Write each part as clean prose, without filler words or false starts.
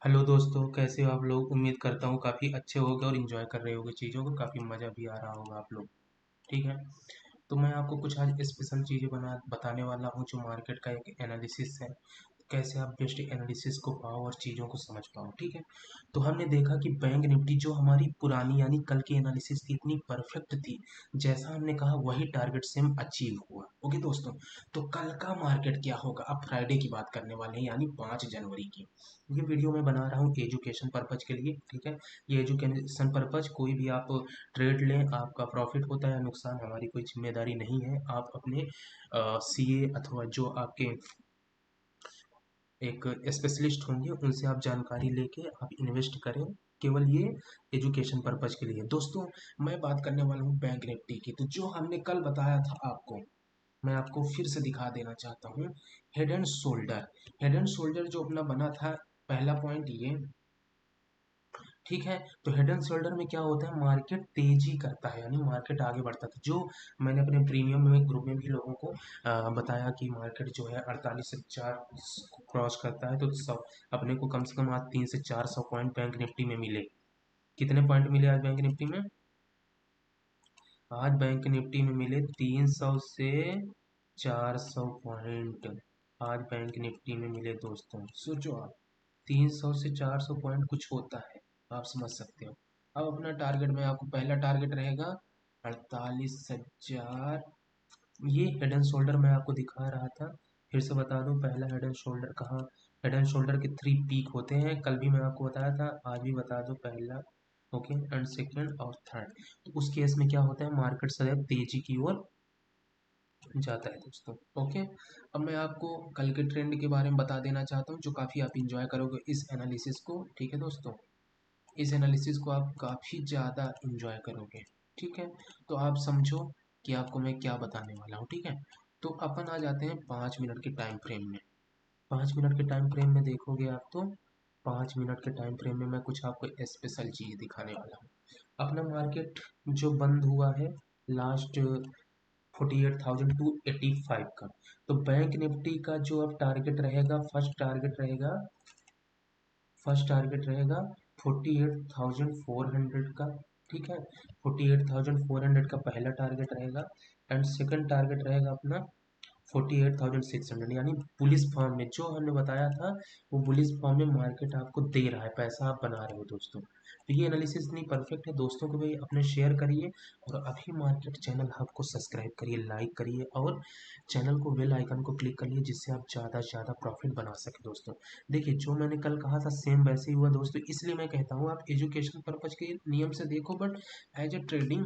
Hello दोस्तों, कैसे हो आप लोग। उम्मीद करता हूँ काफ़ी अच्छे होगे और इन्जॉय कर रहे होगे चीज़ों को। काफ़ी मज़ा भी आ रहा होगा आप लोग। ठीक है। तो मैं आपको कुछ आज स्पेशल चीज़ें बताने वाला हूँ जो मार्केट का एक एनालिसिस है। कैसे आप बेस्ट एनालिसिस को पाओ और चीज़ों को समझ पाओ। ठीक है। तो हमने देखा कि बैंक निफ्टी जो हमारी पुरानी यानी कल की एनालिसिस थी इतनी परफेक्ट थी, जैसा हमने कहा वही टारगेट सेम अचीव हुआ। ओके दोस्तों। तो कल का मार्केट क्या होगा, अब फ्राइडे की बात करने वाले हैं यानी 5 जनवरी की। ये वीडियो मैं बना रहा हूँ एजुकेशन पर्पज के लिए। ठीक है। ये एजुकेशन पर्पज, कोई भी आप ट्रेड लें, आपका प्रॉफिट होता है या नुकसान हमारी कोई जिम्मेदारी नहीं है। आप अपने सीए अथवा जो आपके एक स्पेशलिस्ट होंगे उनसे आप जानकारी लेके आप इन्वेस्ट करें। केवल ये एजुकेशन पर्पज के लिए। दोस्तों, मैं बात करने वाला हूँ बैंक निफ्टी की। तो जो हमने कल बताया था आपको, मैं आपको फिर से दिखा देना चाहता हूँ। Head and shoulder, head and shoulder जो अपना बना था, पहला पॉइंट ये। ठीक है। तो हेड एंड शोल्डर में क्या होता है, मार्केट तेजी करता है यानी मार्केट आगे बढ़ता था। जो मैंने अपने प्रीमियम में ग्रुप में भी लोगों को बताया कि मार्केट जो है 48,000 क्रॉस करता है तो अपने को कम से कम आज 300 से 400 पॉइंट बैंक निफ्टी में मिले। कितने पॉइंट मिले आज बैंक निफ्टी में? आज बैंक निफ्टी में मिले 300 से 400 पॉइंट। आज बैंक निफ्टी में मिले दोस्तों, सोचो आप। 300 से 400 पॉइंट कुछ होता है, आप समझ सकते हो। अब अपना टारगेट में आपको पहला टारगेट रहेगा 48,000। ये हेड एंड शोल्डर मैं आपको दिखा रहा था। फिर से बता दूं, पहला हेड एंड शोल्डर कहाँ, हेड एंड शोल्डर के 3 पीक होते हैं। कल भी मैं आपको बताया था, आज भी बता दूं। पहला, ओके, एंड सेकंड और थर्ड। तो उस केस में क्या होता है, मार्केट सदैव तेजी की ओर जाता है दोस्तों। ओके। अब मैं आपको कल के ट्रेंड के बारे में बता देना चाहता हूँ जो काफ़ी आप इंजॉय करोगे इस एनालिसिस को। ठीक है दोस्तों, इस एनालिसिस को आप काफ़ी ज़्यादा इंजॉय करोगे। ठीक है। तो आप समझो कि आपको मैं क्या बताने वाला हूँ। ठीक है। तो अपन आ जाते हैं 5 मिनट के टाइम फ्रेम में। 5 मिनट के टाइम फ्रेम में देखोगे आप तो 5 मिनट के टाइम फ्रेम में मैं कुछ आपको स्पेशल चीज़ दिखाने वाला हूँ। अपना मार्केट जो बंद हुआ है लास्ट 48,285 का। तो बैंक निफ्टी का जो अब टारगेट रहेगा, फर्स्ट टारगेट रहेगा 48,400 का। ठीक है। 48,400 का पहला टारगेट रहेगा। एंड सेकंड टारगेट रहेगा अपना 48,600, यानी बुलिश फॉर्म में जो हमने बताया था, वो बुलिश फॉर्म में मार्केट आपको दे रहा है, पैसा आप बना रहे हो दोस्तों। तो ये एनालिसिस इतनी परफेक्ट है दोस्तों को, भाई अपने शेयर करिए और अभी मार्केट चैनल हब को सब्सक्राइब करिए, लाइक करिए और चैनल को बेल आइकन को क्लिक करिए, जिससे आप ज़्यादा से ज़्यादा प्रॉफिट बना सके दोस्तों। देखिए, जो मैंने कल कहा था सेम वैसे ही हुआ दोस्तों। इसलिए मैं कहता हूँ आप एजुकेशन पर्पज के नियम से देखो, बट एज ए ट्रेडिंग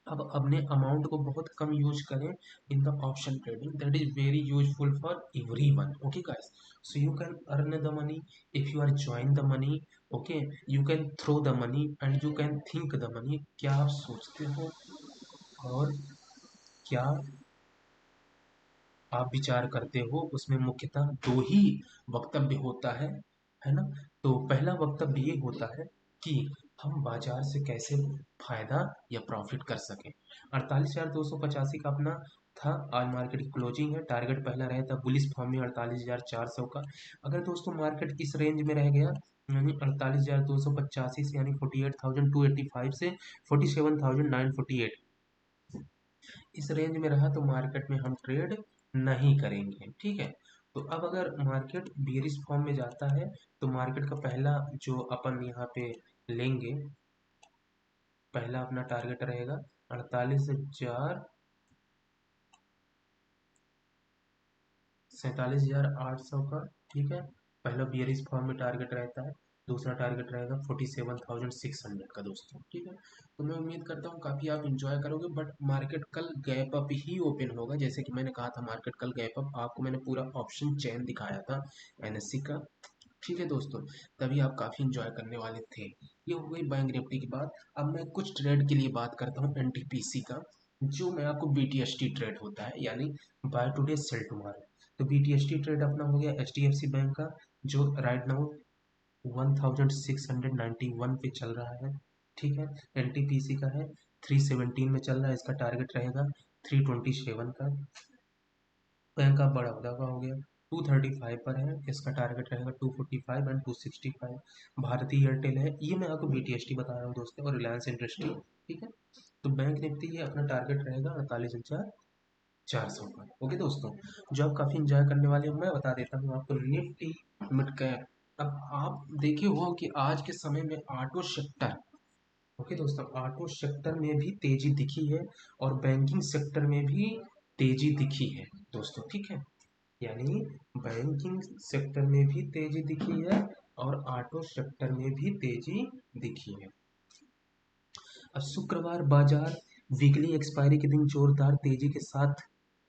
अब अपने अमाउंट को बहुत कम यूज करें in the option trading. That is very useful for everyone. Okay guys, so you can earn the money if you are join the money. Okay, you can throw the money and you can think the money. क्या आप सोचते हो और क्या आप विचार करते हो, उसमें मुख्यतः दो ही वक्तव्य होता है ना। तो पहला वक्तव्य ये होता है कि हम बाजार से कैसे फायदा या प्रॉफिट कर सकें। 48,285 का अपना था। आज मार्केट की क्लोजिंग है। टारगेट पहला रहा था बुलिश फॉर्म में 48,400 का। अगर दोस्तों मार्केट इस रेंज में रह गया, यानी 48,285 से, यानी 48,285 से 47,948, इस रेंज में रहा तो मार्केट में हम ट्रेड नहीं करेंगे। ठीक है। तो अब अगर मार्केट बेरिश फॉर्म में जाता है तो मार्केट का पहला जो अपन यहाँ पे लेंगे, पहला अपना टारगेट रहेगा 47,800 का। ठीक है। पहला बियरिश फॉर्म में टारगेट रहता है। दूसरा टारगेट रहेगा 47,600 का दोस्तों। ठीक है। तो मैं उम्मीद करता हूँ काफ़ी आप इंजॉय करोगे, बट मार्केट कल गैप अप ही ओपन होगा। जैसे कि मैंने कहा था मार्केट कल गैप अप, आपको मैंने पूरा ऑप्शन चेन दिखाया था एनएससी का। ठीक है दोस्तों, तभी आप काफ़ी इंजॉय करने वाले थे। ये हो गई बैंक निफ्टी की बात। अब मैं कुछ ट्रेड के लिए बात करता हूँ एनटीपीसी का, जो मैं आपको बीटीएसटी ट्रेड होता है, यानी बाय टुडे सेल टुमारो। तो बीटीएसटी ट्रेड अपना हो गया एचडीएफसी बैंक का, जो राइट नाउ 1691 पे चल रहा है। ठीक है। एनटीपीसी का है 317 में चल रहा है, इसका टारगेट रहेगा 327 का। बैंक ऑफ बड़ौदा का हो गया 235 पर है, इसका टारगेट रहेगा 245 एंड 265। भारती एयरटेल है, ये मैं आपको BTST बता रहा हूँ दोस्तों, और रिलायंस इंडस्ट्री। ठीक है, तो बैंक निफ्टी ये अपना टारगेट रहेगा 48,400 का। ओके दोस्तों, जो आप काफ़ी इंजॉय करने वाले हैं, मैं बता देता हूँ आपको निफ्टी मिड कैप। अब आप देखे हो कि आज के समय में ऑटो सेक्टर, ओके दोस्तों, ऑटो सेक्टर में भी तेजी दिखी है और बैंकिंग सेक्टर में भी तेजी दिखी है दोस्तों। ठीक है, यानी बैंकिंग सेक्टर में भी तेजी दिखी है और ऑटो सेक्टर में भी तेजी दिखी है। अब शुक्रवार बाजार वीकली एक्सपायरी के दिन जोरदार तेजी के साथ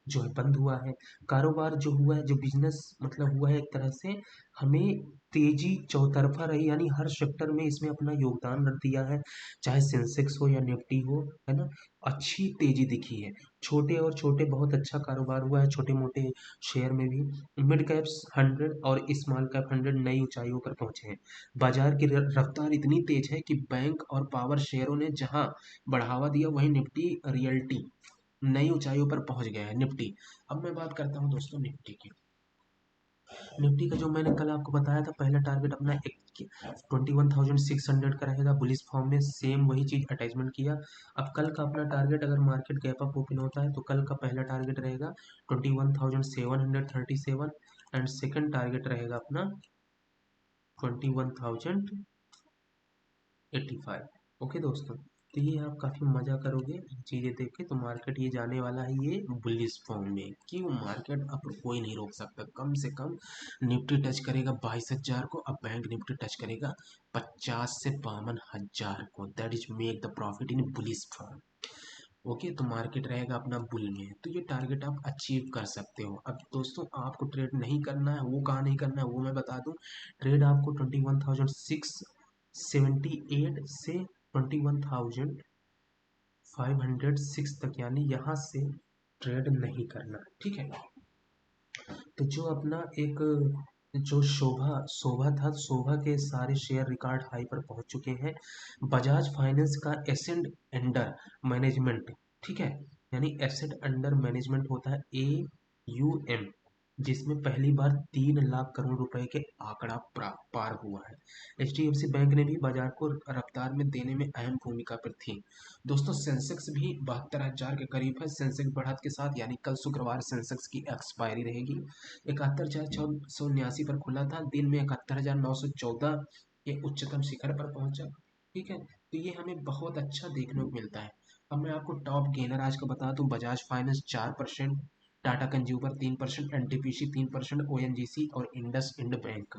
जो है बंद हुआ है। कारोबार जो हुआ है, जो बिजनेस मतलब हुआ है, एक तरह से हमें तेजी चौतरफा रही, यानी हर सेक्टर में इसमें अपना योगदान रख दिया है, चाहे सेंसेक्स हो या निफ्टी हो, है ना। अच्छी तेजी दिखी है, छोटे और छोटे बहुत अच्छा कारोबार हुआ है, छोटे मोटे शेयर में भी। मिड कैप्स 100 और स्मॉल कैप 100 नई ऊंचाइयों पर पहुंचे हैं। बाजार की रफ्तार इतनी तेज है कि बैंक और पावर शेयरों ने जहां बढ़ावा दिया, वहीं निफ्टी रियल्टी नई ऊंचाइयों पर पहुंच गया है निफ्टी। अब मैं बात करता हूं दोस्तों निफ्टी की। निफ्टी का जो मैंने कल आपको बताया था, पहला टारगेट अपना 21,600 का रहेगा। बुलिश फॉर्म में सेम वही चीज अटैचमेंट किया। अब कल का अपना टारगेट, अगर मार्केट गैप अप ओपन होता है तो कल का पहला टारगेट रहेगा 21,737 एंड सेकंड टारगेट रहेगा अपना 21,085। ओके दोस्तों, तो ये आप काफ़ी मज़ा करोगे ये चीज़ें देख के। तो मार्केट ये जाने वाला है ये बुलिश फॉर्म में, क्यों मार्केट अब कोई नहीं रोक सकता। कम से कम निफ्टी टच करेगा 22,000 को, अब बैंक निफ्टी टच करेगा 50 से 52,000 को। That is make the profit in bullish form. Okay, तो मार्केट रहेगा अपना बुल में, तो ये टारगेट आप अचीव कर सकते हो। अब दोस्तों आपको ट्रेड नहीं करना है, वो कहाँ नहीं करना है वो मैं बता दूं। ट्रेड आपको 21,678 से 21,506 तक, यानी यहाँ से ट्रेड नहीं करना। ठीक है, तो जो अपना एक जो शोभा शोभा था, शोभा के सारे शेयर रिकॉर्ड हाई पर पहुंच चुके हैं। बजाज फाइनेंस का एसेट अंडर मैनेजमेंट, ठीक है, यानी एसेट अंडर मैनेजमेंट होता है AUM, जिसमें पहली बार 3 लाख करोड़ रुपए के आंकड़ा पार हुआ है। HDFC बैंक ने भी बाजार को रफ्तार में देने में अहम भूमिका पर थी। दोस्तों सेंसेक्स भी 72,000 के करीब है, सेंसेक्स बढ़त के साथ, यानी कल शुक्रवार सेंसेक्स की एक्सपायरी रहेगी। 71,679 पर खुला था, दिन में 71,914 के उच्चतम शिखर पर पहुंचा। ठीक है, तो ये हमें बहुत अच्छा देखने को मिलता है। अब मैं आपको टॉप गेनर आज का बता दूं, Bajaj finance 4%, Tata consumer 3%, NTPC 3%, ONGC और Indus end bank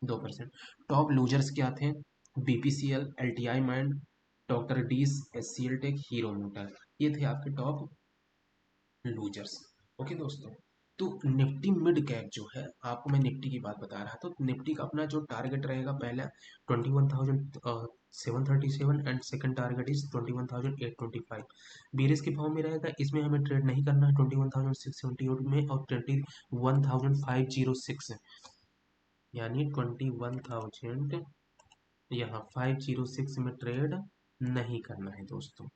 2%। Top losers क्या थे? BPCL, LTI माइंड, डॉक्टर डीज, HCL टेक, हीरो मोटर, ये थे आपके टॉप लूजर्स। ओके दोस्तों, तो निफ्टी मिड कैप जो है, आपको मैं निफ्टी की बात बता रहा था, तो निफ्टी का अपना जो टारगेट रहेगा, पहला 21,737 एंड सेकंड टारगेट इज 21,825। बीरेस के फॉर्म में रहेगा, इसमें हमें ट्रेड नहीं करना है 21,678 में, और 21,506, यानी 21,000 यहाँ 506 में ट्रेड नहीं करना है दोस्तों।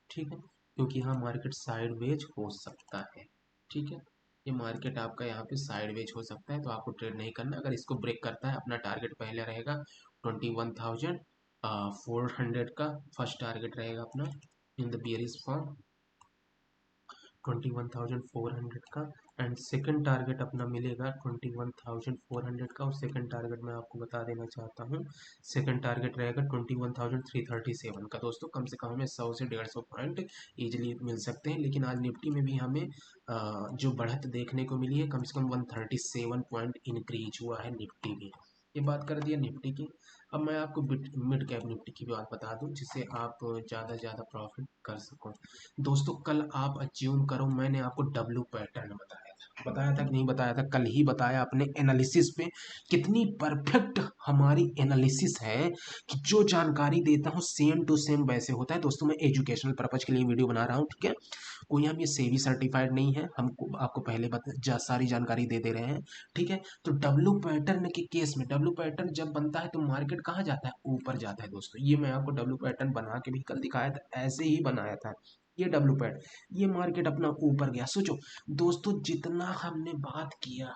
ठीक है, क्योंकि यहाँ मार्केट साइडवेज हो सकता है। ठीक है, ये मार्केट आपका यहाँ पे साइडवेज हो सकता है, तो आपको ट्रेड नहीं करना। अगर इसको ब्रेक करता है, अपना टारगेट पहले रहेगा 21,400 का, फर्स्ट टारगेट रहेगा अपना इन द बियरिश फॉर्म 21,400 का, एंड सेकंड टारगेट अपना मिलेगा 21,400 का। और सेकंड टारगेट मैं आपको बता देना चाहता हूँ, सेकंड टारगेट रहेगा 21,337 का। दोस्तों कम से कम हमें 100 से 150 पॉइंट इजीली मिल सकते हैं, लेकिन आज निफ्टी में भी हमें जो बढ़त देखने को मिली है, कम से कम 137 पॉइंट इंक्रीज हुआ है निफ्टी में। ये बात कर दिया निफ्टी की। अब मैं आपको मिड कैप निफ्टी की बात बता दूं, जिससे आप ज़्यादा से ज़्यादा प्रॉफिट कर सको। दोस्तों कल आप अज्यूम करो, मैंने आपको डब्ल्यू पैटर्न बताया था कि नहीं बताया था? कल ही बताया अपने एनालिसिस पे। कितनी परफेक्ट हमारी एनालिसिस है कि जो जानकारी देता हूँ सेम टू सेम वैसे होता है। दोस्तों मैं एजुकेशनल पर्पज के लिए वीडियो बना रहा हूँ, ठीक है, कोई हम ये सेबी सर्टिफाइड नहीं है, हमको आपको पहले सारी जानकारी दे दे रहे हैं। ठीक है, तो डब्ल्यू पैटर्न के केस में, डब्ल्यू पैटर्न जब बनता है तो मार्केट कहाँ जाता है? ऊपर जाता है दोस्तों। ये मैं आपको डब्ल्यू पैटर्न बना के भी कल दिखाया था, ऐसे ही बनाया था। ये डब्ल्यू पैटर्न, ये मार्केट अपना ऊपर गया। सोचो दोस्तों, जितना हमने बात किया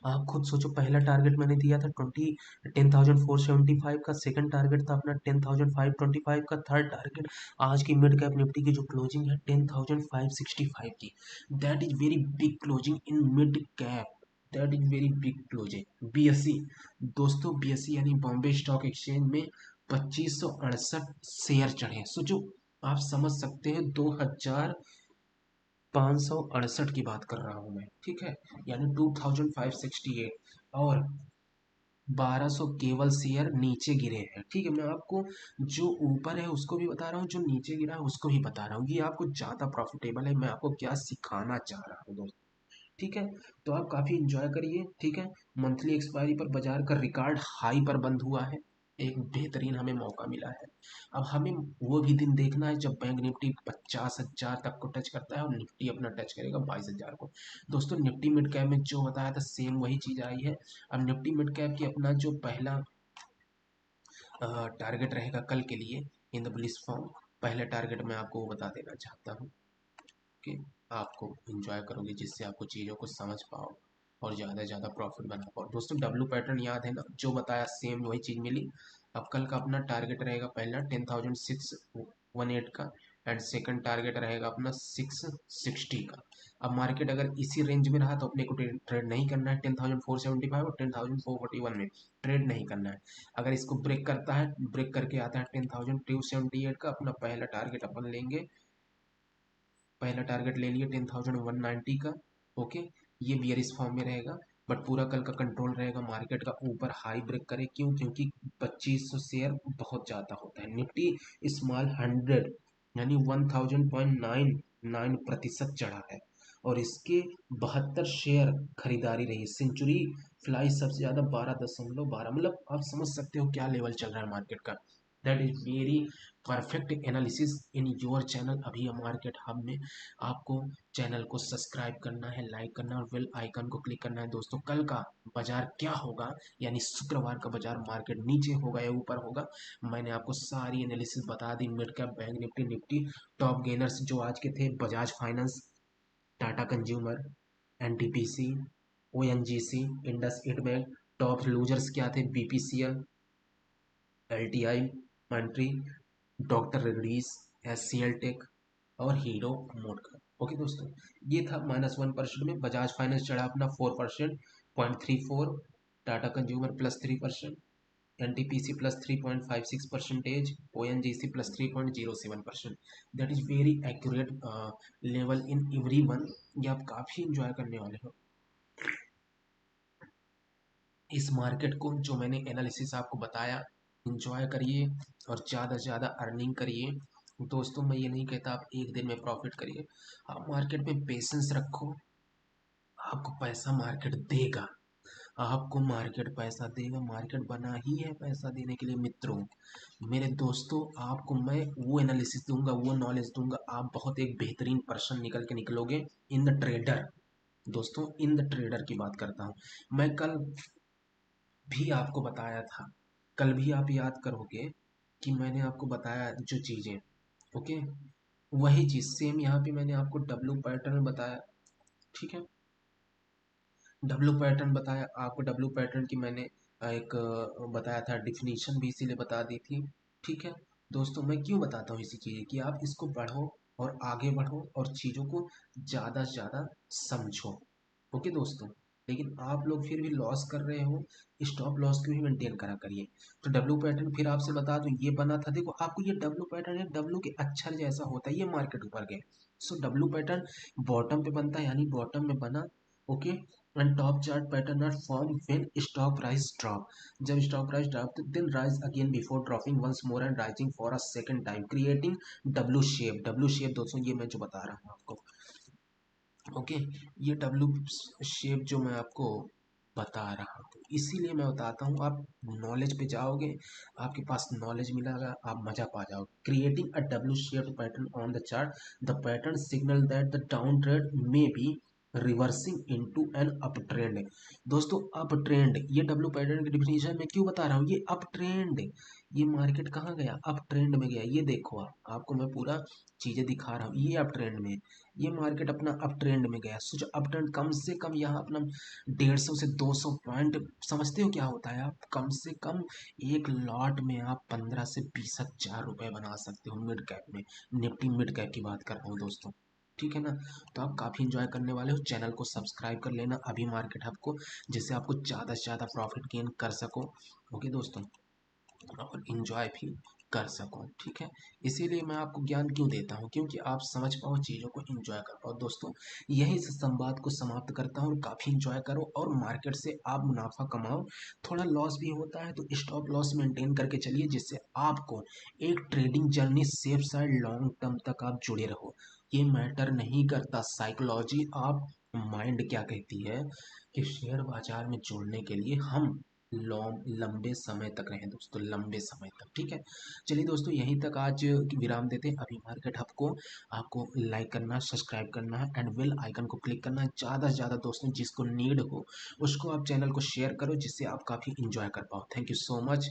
आप खुद सोचो, पहला टारगेट मैंने दिया था 10,475 का, सेकंड टारगेट था अपना 10,525 का, थर्ड टारगेट आज की मिड कैप निफ्टी की जो क्लोजिंग है 10,565 की। That is very big closing in mid cap, that is very big closing. BSE दोस्तों, बीएसई यानी बॉम्बे स्टॉक एक्सचेंज में 2568 शेयर चढ़े। सोचो, आप समझ सकते हैं 2,568 की बात कर रहा हूं मैं, ठीक है, यानी 2,568, और 1200 केवल शेयर नीचे गिरे हैं। ठीक है, मैं आपको जो ऊपर है उसको भी बता रहा हूँ, जो नीचे गिरा है उसको भी बता रहा हूँ, ये आपको ज़्यादा प्रॉफिटेबल है। मैं आपको क्या सिखाना चाह रहा हूँ दोस्त, ठीक है। तो आप काफ़ी इंजॉय करिए, ठीक है। मंथली एक्सपायरी पर बाजार का रिकॉर्ड हाई पर बंद हुआ है, एक बेहतरीन हमें मौका मिला है। अब हमें वो भी दिन देखना है जब बैंक निफ्टी 50,000 तक को टच करता है और निफ्टी अपना टच करेगा 22,000 को। दोस्तों, निफ्टी मिड कैप में जो बताया था सेम वही चीज़ आई है। अब निफ्टी मिड कैप की अपना जो पहला टारगेट रहेगा कल के लिए इन द बुलिश फॉर्म, पहले टारगेट मैं आपको वो बता देना चाहता हूँ कि आपको इंजॉय करोगे, जिससे आपको चीज़ों को समझ पाओ और ज़्यादा से ज़्यादा प्रॉफिट बना पाओ। दोस्तों, डब्लू पैटर्न याद है ना, जो बताया सेम वही चीज़ मिली। अब कल का अपना टारगेट रहेगा पहला 10,618 का, एंड सेकंड टारगेट रहेगा अपना 660 का। अब मार्केट अगर इसी रेंज में रहा तो अपने को ट्रेड नहीं करना है, 10,475 और 10,441 में ट्रेड नहीं करना है। अगर इसको ब्रेक करता है, ब्रेक करके आता है 10,278 का, अपना पहला टारगेट अपन लेंगे, पहला टारगेट ले लिए 10,190 का। ओके, ये बियरिश फॉर्म में रहेगा, बट पूरा कल का कंट्रोल रहेगा मार्केट का ऊपर हाई ब्रेक करे। क्यों? क्योंकि 2500 शेयर बहुत ज़्यादा होता है। निफ्टी स्मॉल 100 यानी 1000.99% चढ़ा है, और इसके 72 शेयर खरीदारी रही। सेंचुरी फ्लाई सबसे ज़्यादा 12.12, मतलब आप समझ सकते हो क्या लेवल चल रहा है मार्केट का। That is very perfect analysis in your channel अभी मार्केट हब में। आपको चैनल को सब्सक्राइब करना है, लाइक करना है और बेल आइकन को क्लिक करना है। दोस्तों, कल का बाजार क्या होगा, यानी शुक्रवार का बाजार मार्केट नीचे होगा या ऊपर होगा, मैंने आपको सारी एनालिसिस बता दी। Mid cap, bank Nifty, Nifty top gainers जो आज के थे, Bajaj finance, Tata consumer, NTPC, ONGC, Indus end bank. Top losers क्या थे? BPCL, LTI, Mindtree, doctor Reddy's, HCL tech और हीरो मोटकर। ओके दोस्तों, ये था -1% में। बजाज फाइनेंस चढ़ा अपना 4%, 0.34। Tata consumer +3%, NTPC +3.56%, ONGC +3.07%। That is very accurate level in every one. ये आप काफ़ी इंजॉय करने वाले हो इस मार्केट को, जो मैंने एनालिसिस आपको बताया। इंजॉय करिए और ज़्यादा से ज़्यादा अर्निंग करिए। दोस्तों, मैं ये नहीं कहता आप एक दिन में प्रॉफिट करिए, आप मार्केट में पेशेंस रखो, आपको पैसा मार्केट देगा। आपको मार्केट पैसा देगा, मार्केट बना ही है पैसा देने के लिए मित्रों। मेरे दोस्तों, आपको मैं वो एनालिसिस दूंगा, वो नॉलेज दूंगा, आप बहुत एक बेहतरीन पर्सन निकल के निकलोगे इन द ट्रेडर। दोस्तों, इन द ट्रेडर की बात करता हूँ मैं। कल भी आपको बताया था, कल भी आप याद करोगे कि मैंने आपको बताया जो चीज़ें, ओके, वही चीज़ सेम यहाँ पे मैंने आपको डब्लू पैटर्न बताया, ठीक है। डब्लू पैटर्न बताया आपको, डब्लू पैटर्न की मैंने एक बताया था डिफिनीशन भी, इसीलिए बता दी थी, ठीक है। दोस्तों, मैं क्यों बताता हूँ इसी चीज़ कि आप इसको पढ़ो और आगे बढ़ो और चीज़ों को ज़्यादा से ज़्यादा समझो। ओके दोस्तों, लेकिन आप लोग फिर भी लॉस कर रहे हो, स्टॉप लॉस को भी मेंटेन करा करिए। तो डब्लू पैटर्न फिर आपसे बता दूं, ये बना था, देखो आपको ये डब्लू पैटर्न है, डब्लू के अक्षर जैसा होता है, ये मार्केट ऊपर गए। सो डब्लू पैटर्न बॉटम पे बनता है, यानी बॉटम में बना, okay. And top chart pattern are form when stock price drop, जब stock price drop then rise again before dropping once more and rising for a second time creating W shape. W shape दोस्तों, ये मैं जो बता रहा हूँ आपको, okay, ये डब्लू शेप जो मैं आपको बता रहा हूँ, इसीलिए मैं बताता हूँ। आप नॉलेज पे जाओगे, आपके पास नॉलेज मिलेगा, आप मजा पा जाओगे। Creating a W shape pattern on the chart, the pattern signal that the down trade may be reversing into an up trend. दोस्तों अप ट्रेंड, ये डब्ल्यू पैटर्न की डिफिनीशन में क्यों बता रहा हूँ, ये अप ट्रेंड, ये मार्केट कहाँ गया, अप ट्रेंड में गया। ये देखो आप, आपको मैं पूरा चीजें दिखा रहा हूँ, ये अप ट्रेंड में, ये मार्केट अपना अप ट्रेंड में गया। सोचो अप ट्रेंड कम से कम यहाँ अपना 150 से 200 पॉइंट, समझते हो क्या होता है, आप कम से कम एक लॉट में आप 15 से 20 हजार रुपए बना सकते हो मिड कैप में। निफ्टी मिड कैप की बात कर रहा हूँ दोस्तों, ठीक है ना। तो आप काफ़ी इंजॉय करने वाले हो, चैनल को सब्सक्राइब कर लेना अभी मार्केट हब को, जिससे आपको ज़्यादा से ज़्यादा प्रॉफिट गेन कर सको, ओके दोस्तों, और इंजॉय भी कर सको, ठीक है। इसीलिए मैं आपको ज्ञान क्यों देता हूँ, क्योंकि आप समझ पाओ चीज़ों को, इंजॉय कर पाओ दोस्तों। यही से संवाद को समाप्त करता हूँ, काफ़ी इंजॉय करो और मार्केट से आप मुनाफा कमाओ। थोड़ा लॉस भी होता है तो स्टॉप लॉस मेंटेन करके चलिए, जिससे आपको एक trading journey safe side long term तक आप जुड़े रहो। ये मैटर नहीं करता साइकोलॉजी, आप माइंड क्या कहती है कि शेयर बाजार में जुड़ने के लिए हम लंबे समय तक रहें दोस्तों, लंबे समय तक, ठीक है। चलिए दोस्तों, यहीं तक आज की विराम देते हैं। अभी मार्केट हब को आपको लाइक करना, सब्सक्राइब करना है एंड बेल आइकन को क्लिक करना है। ज़्यादा से ज़्यादा दोस्तों जिसको नीड हो उसको आप चैनल को शेयर करो, जिससे आप काफ़ी इंजॉय कर पाओ। Thank you so much.